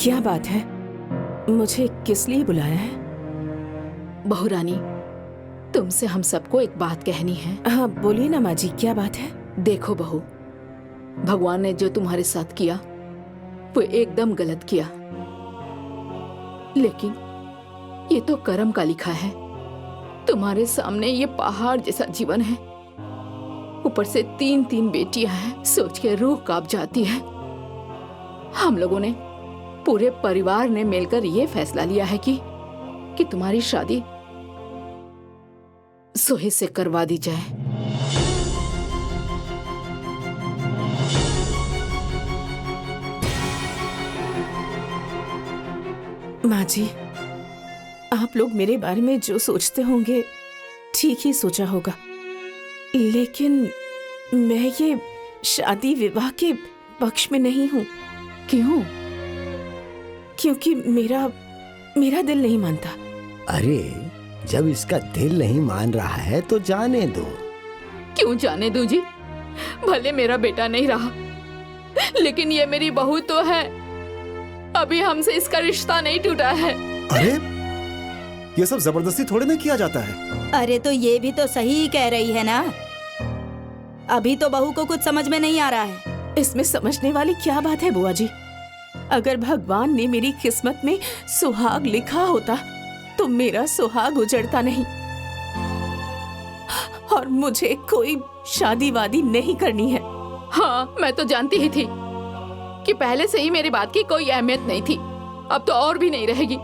क्या बात है? मुझे किस लिए बुलाया है? बहू रानी, तुमसे हम सबको एक बात कहनी है। हाँ बोलिए ना माँ जी, क्या बात है? देखो बहू, भगवान ने जो तुम्हारे साथ किया वो एकदम गलत किया, लेकिन ये तो कर्म का लिखा है। तुम्हारे सामने ये पहाड़ जैसा जीवन है, ऊपर से 3 बेटियां हैं, सोच के रूह कांप जाती है। हम लोगों ने, पूरे परिवार ने मिलकर ये फैसला लिया है कि तुम्हारी शादी सोहे से करवा दी जाए। माँ जी, आप लोग मेरे बारे में जो सोचते होंगे ठीक ही सोचा होगा, लेकिन मैं ये शादी विवाह के पक्ष में नहीं हूँ। क्यों? क्योंकि मेरा दिल नहीं मानता। अरे जब इसका दिल नहीं मान रहा है तो जाने दो। क्यों जाने दूं जी? भले मेरा बेटा नहीं रहा, लेकिन ये मेरी बहू तो है। अभी हमसे इसका रिश्ता नहीं टूटा है। अरे ये सब जबरदस्ती थोड़े ना किया जाता है। अरे तो ये भी तो सही ही कह रही है ना। अभी तो बहू को कुछ समझ में नहीं आ रहा है। इसमें समझने वाली क्या बात है बुआ जी? अगर भगवान ने मेरी किस्मत में सुहाग लिखा होता तो मेरा सुहाग उजड़ता नहीं, और मुझे कोई शादी वादी नहीं करनी है। हाँ, मैं तो जानती ही थी कि पहले से ही मेरी बात की कोई अहमियत नहीं थी, अब तो और भी नहीं रहेगी।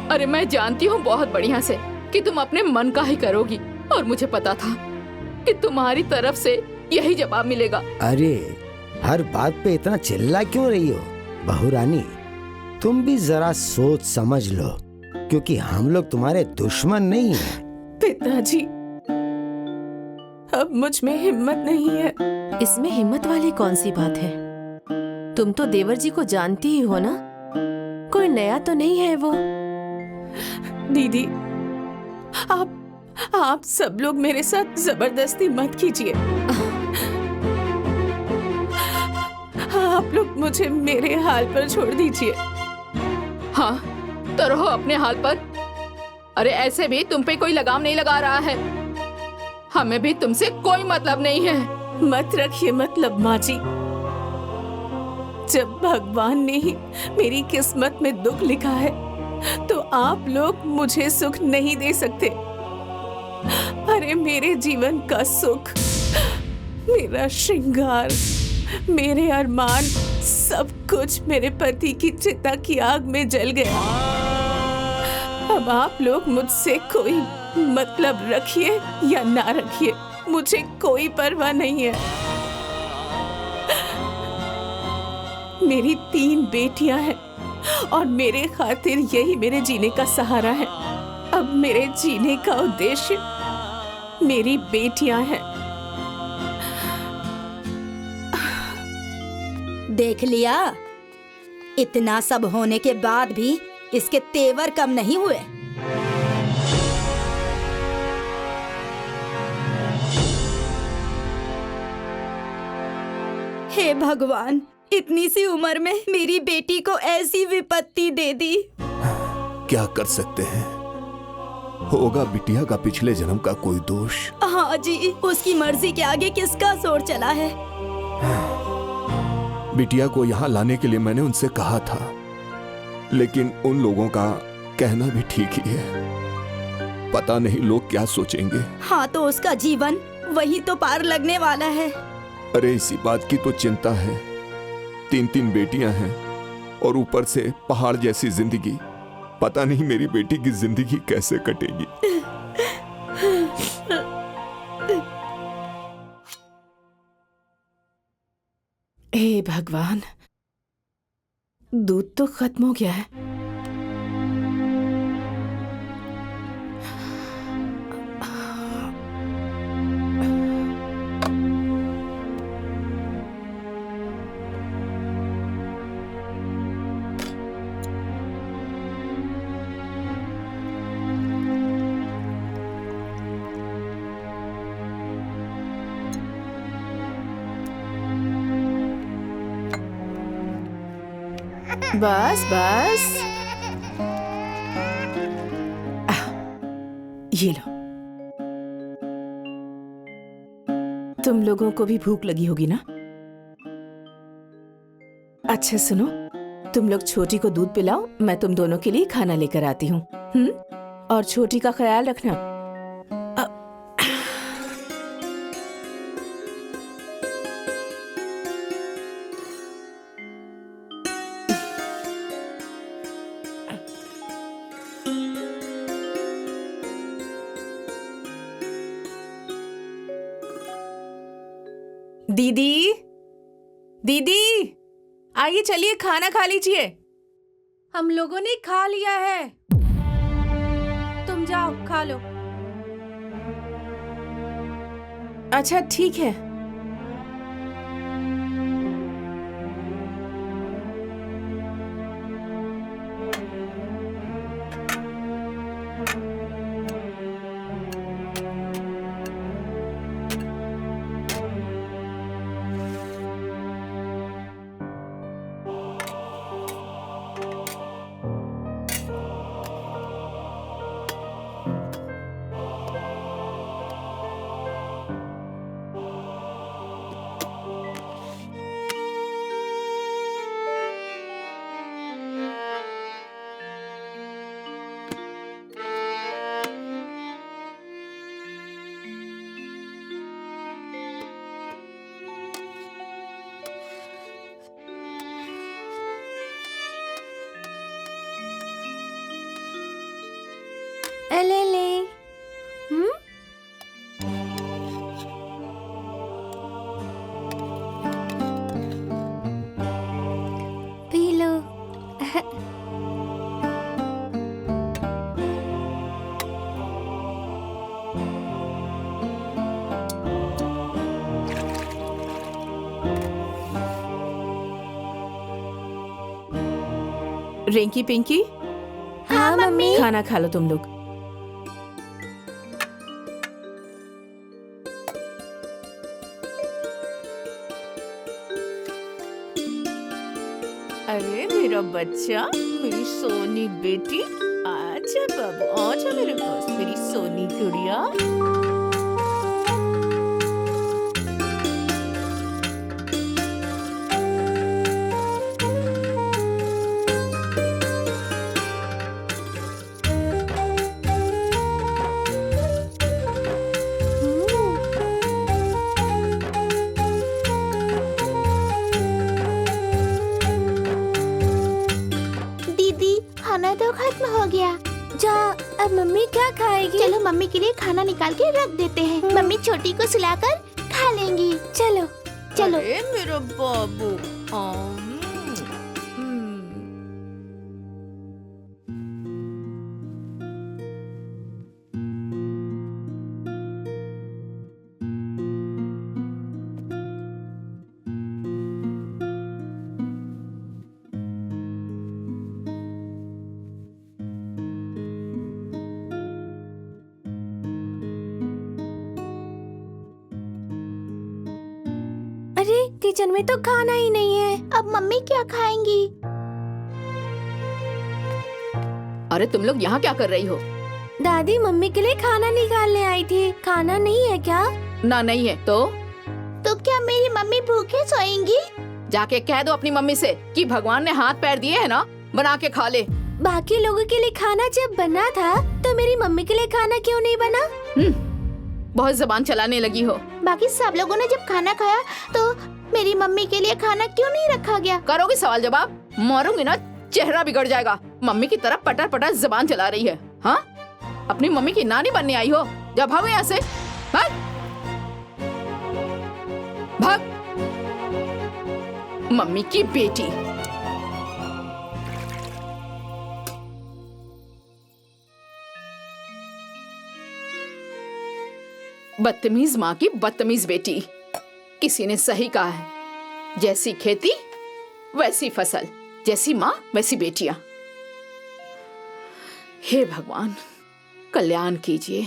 अरे मैं जानती हूँ बहुत बढ़िया से कि तुम अपने मन का ही करोगी, और मुझे पता था कि तुम्हारी तरफ से यही जवाब मिलेगा। अरे हर बात पे इतना चिल्ला क्यों रही हो बहू रानी? तुम भी जरा सोच समझ लो, क्योंकि हम लोग तुम्हारे दुश्मन नहीं हैं। पिताजी, अब मुझ में हिम्मत नहीं है। इसमें हिम्मत वाली कौन सी बात है? तुम तो देवर जी को जानती ही हो ना, कोई नया तो नहीं है वो। दीदी, आप सब लोग मेरे साथ जबरदस्ती मत कीजिए। आप लोग मुझे मेरे हाल पर छोड़ दीजिए। हाँ तो रहो अपने हाल पर। अरे ऐसे भी तुम पे कोई लगाम नहीं लगा रहा है, हमें भी तुमसे कोई मतलब नहीं है। मत रखिए मतलब माँ जी। जब भगवान ने ही मेरी किस्मत में दुख लिखा है तो आप लोग मुझे सुख नहीं दे सकते। अरे मेरे जीवन का सुख, मेरा श्रृंगार, मेरे अरमान, सब कुछ मेरे पति की चिता की आग में जल गया। अब आप लोग मुझसे कोई मतलब रखिए या ना रखिए, मुझे कोई परवाह नहीं है। मेरी 3 बेटियां हैं और मेरे खातिर यही मेरे जीने का सहारा है। अब मेरे जीने का उद्देश्य मेरी बेटियां हैं। देख लिया, इतना सब होने के बाद भी इसके तेवर कम नहीं हुए। हे भगवान, इतनी सी उम्र में मेरी बेटी को ऐसी विपत्ति दे दी। क्या कर सकते हैं, होगा बिटिया का पिछले जन्म का कोई दोष। हाँ जी, उसकी मर्जी के आगे किसका जोर चला है। बिटिया को यहाँ लाने के लिए मैंने उनसे कहा था, लेकिन उन लोगों का कहना भी ठीक ही है। पता नहीं लोग क्या सोचेंगे। हाँ तो उसका जीवन वही तो पार लगने वाला है। अरे इसी बात की तो चिंता है। 3 बेटियां हैं और ऊपर से पहाड़ जैसी जिंदगी। पता नहीं मेरी बेटी की जिंदगी कैसे कटेगी। हे भगवान, दूध तो खत्म हो गया है। बस बस, ये लो। तुम लोगों को भी भूख लगी होगी ना? अच्छा सुनो, तुम लोग छोटी को दूध पिलाओ, मैं तुम दोनों के लिए खाना लेकर आती हूँ। और छोटी का ख्याल रखना। दीदी, दीदी, आइए चलिए खाना खा लीजिए। हम लोगों ने खा लिया है, तुम जाओ खा लो। अच्छा ठीक है। ले ले। P low. रिंकी पिंकी, हाँ मम्मी। खाना खा लो तुम लोग। अरे मेरा बच्चा, मेरी सोनी बेटी, आजा बाबू, आजा मेरे पास, मेरी सोनी गुड़िया। दीदी खाना तो खत्म हो गया। जा, अब मम्मी क्या खाएगी? चलो मम्मी के लिए खाना निकाल के रख देते हैं। मम्मी छोटी को सुलाकर खा लेंगी। चलो चलो। अरे मेरा बाबू, अरे किचन में तो खाना ही नहीं है। अब मम्मी क्या खाएंगी? अरे तुम लोग यहाँ क्या कर रही हो? दादी मम्मी के लिए खाना निकालने आई थी। खाना नहीं है क्या? ना नहीं है तो क्या मेरी मम्मी भूखे सोएंगी? जाके कह दो अपनी मम्मी से कि भगवान ने हाथ पैर दिए है ना, बना के खा ले। बाकी लोगों के लिए खाना जब बना था तो मेरी मम्मी के लिए खाना क्यों नहीं बना? बहुत जबान चलाने लगी हो। बाकी सब लोगों ने जब खाना खाया तो मेरी मम्मी के लिए खाना क्यों नहीं रखा गया? करोगी सवाल जवाब, मारूंगी ना, चेहरा बिगड़ जाएगा। मम्मी की तरफ पटर पटर जबान चला रही है। हाँ, अपनी मम्मी की नानी बनने आई हो? जब भागो यहाँ से, भाग भाग। मम्मी की बेटी। बदतमीज माँ की बदतमीज बेटी। किसी ने सही कहा है, जैसी खेती वैसी फसल, जैसी माँ वैसी बेटियां। हे भगवान, कल्याण कीजिए।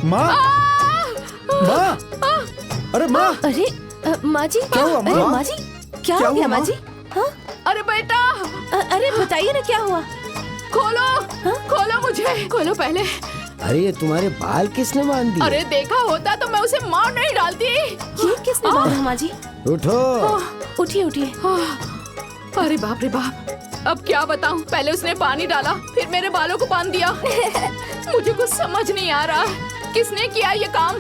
माँ, माँ, अरे माँ, अरे माँ जी, क्या हुआ, माँ? अरे माँ जी, क्या हो गया माँ जी? हाँ? अरे बेटा, अरे बताइए ना क्या हुआ? खोलो, खोलो मुझे, खोलो पहले। अरे ये तुम्हारे बाल किसने बांध दिए? अरे देखा होता तो मैं उसे मार नहीं डालती। ये किसने बांधा माँ जी? उठो। उठिए उठिए। अरे बाप रे बाप, अब क्या बताऊं? पहले उसने पानी डाला, फिर मेरे बालों को बांध दिया। मुझे कुछ समझ नहीं आ रहा किसने किया ये काम।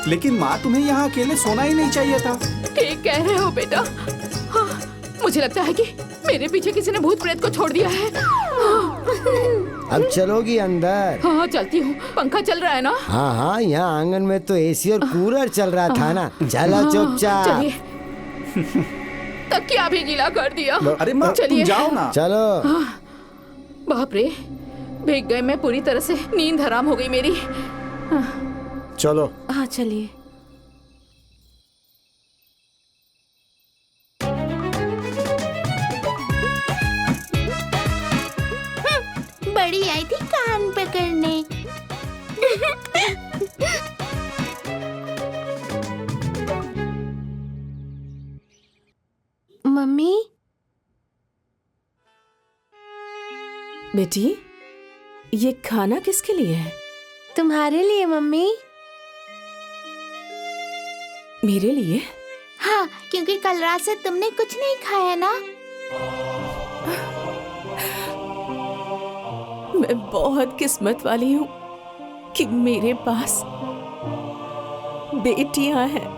लेकिन माँ, तुम्हें यहाँ अकेले सोना ही नहीं चाहिए था। ठीक कह रहे हो बेटा। हाँ, मुझे लगता है कि मेरे पीछे किसी ने भूत प्रेत को छोड़ दिया है। अब चलोगी अंदर? हाँ चलती हूँ, पंखा चल रहा है ना? हाँ हाँ, यहाँ आंगन में तो एसी और कूलर चल रहा था ना। चलो चुपचाप। चलिए, तकिया भी गीला कर दिया। अरे माँ, तुम चलिए। जाओ ना। चलो। बाप रे, भीग गए मैं पूरी तरह से, नींद हराम हो गई मेरी। चलो। हाँ चलिए। बड़ी आई थी कान पकड़ने। मम्मी, बेटी, ये खाना किसके लिए है? तुम्हारे लिए मम्मी। मेरे लिए? हाँ, क्योंकि कल रात से तुमने कुछ नहीं खाया ना। मैं बहुत किस्मत वाली हूँ कि मेरे पास बेटियां हैं।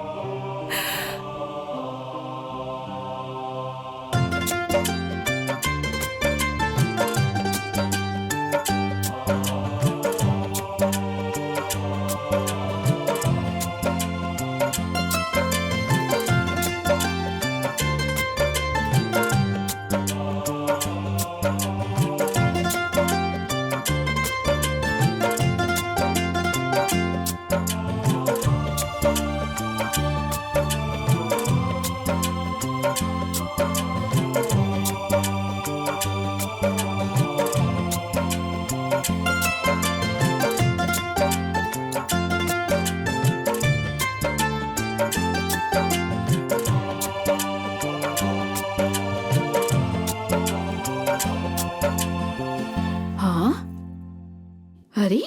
अरे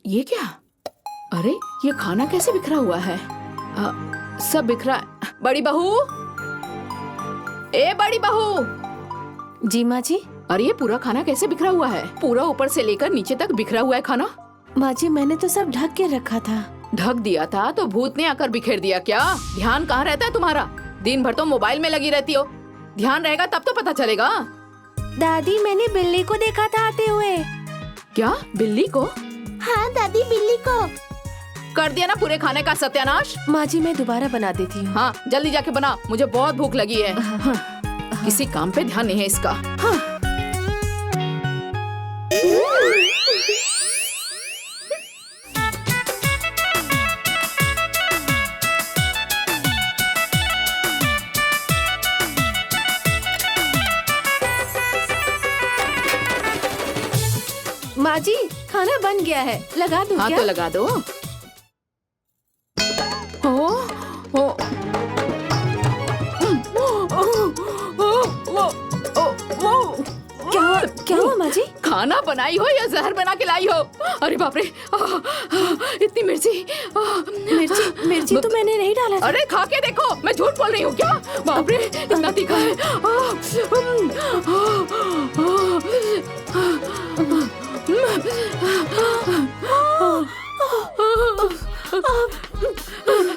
ये क्या? अरे ये खाना कैसे बिखरा हुआ है? सब बिखरा। बड़ी बहू, ए बड़ी बहू। जी माँ जी। अरे ये पूरा खाना कैसे बिखरा हुआ है? पूरा ऊपर से लेकर नीचे तक बिखरा हुआ है खाना। माँ जी, मैंने तो सब ढक के रखा था। ढक दिया था तो भूत ने आकर बिखेर दिया क्या? ध्यान कहाँ रहता है तुम्हारा? दिन भर तो मोबाइल में लगी रहती हो। ध्यान रहेगा तब तो पता चलेगा। दादी, मैंने बिल्ली को देखा था आते हुए। क्या? बिल्ली को? हाँ दादी, बिल्ली को। कर दिया ना पूरे खाने का सत्यानाश। माँ जी, मैं दोबारा बना देती हूँ। हाँ जल्दी जाके बना, मुझे बहुत भूख लगी है। किसी काम पे ध्यान नहीं है इसका। हाँ। माँ जी, खाना बन गया है, लगा दूँ हाँ क्या? तो लगा दो। ओ, ओ, क्या हुआ माँ जी? खाना बनाई हो या जहर बना के लाई हो? अरे बाप रे, इतनी मिर्ची। मिर्ची तो मैंने नहीं डाला था। अरे खा के देखो, मैं झूठ बोल रही हूँ क्या? बाप रे, इतना तीखा है।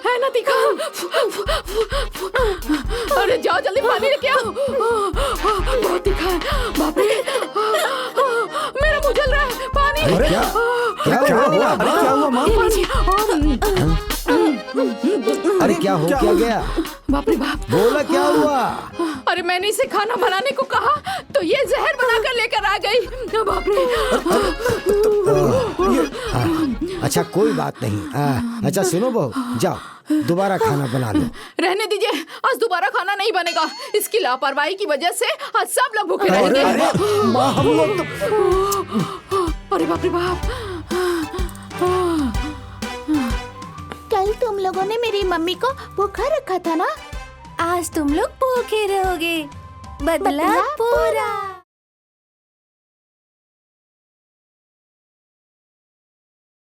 है ना तीखा? अरे जाओ जल्दी पानी लेके आओ। बहुत तीखा है, बाप रे। मेरा मुंह जल रहा है, पानी। अरे क्या हुआ? अरे क्या हुआ माँ? अरे क्या हो क्या गया? बाप रे बाप। बोला क्या हुआ? अरे मैंने इसे खाना बनाने को कहा तो ये जहर बनाकर लेकर आ गई। बाप रे। अच्छा कोई बात नहीं। अच्छा सुनो बहू, जाओ दोबारा खाना बना लो। रहने दीजिए, आज दोबारा खाना नहीं बनेगा। इसकी लापरवाही की वजह से आज सब लोग भूखे रहेंगे। माँ, हम लोग तो... अरे बाप रे बाप। तुम लोगों ने मेरी मम्मी को भूखा रखा था ना। आज तुम लोग भूखे रहोगे। बदला पूरा।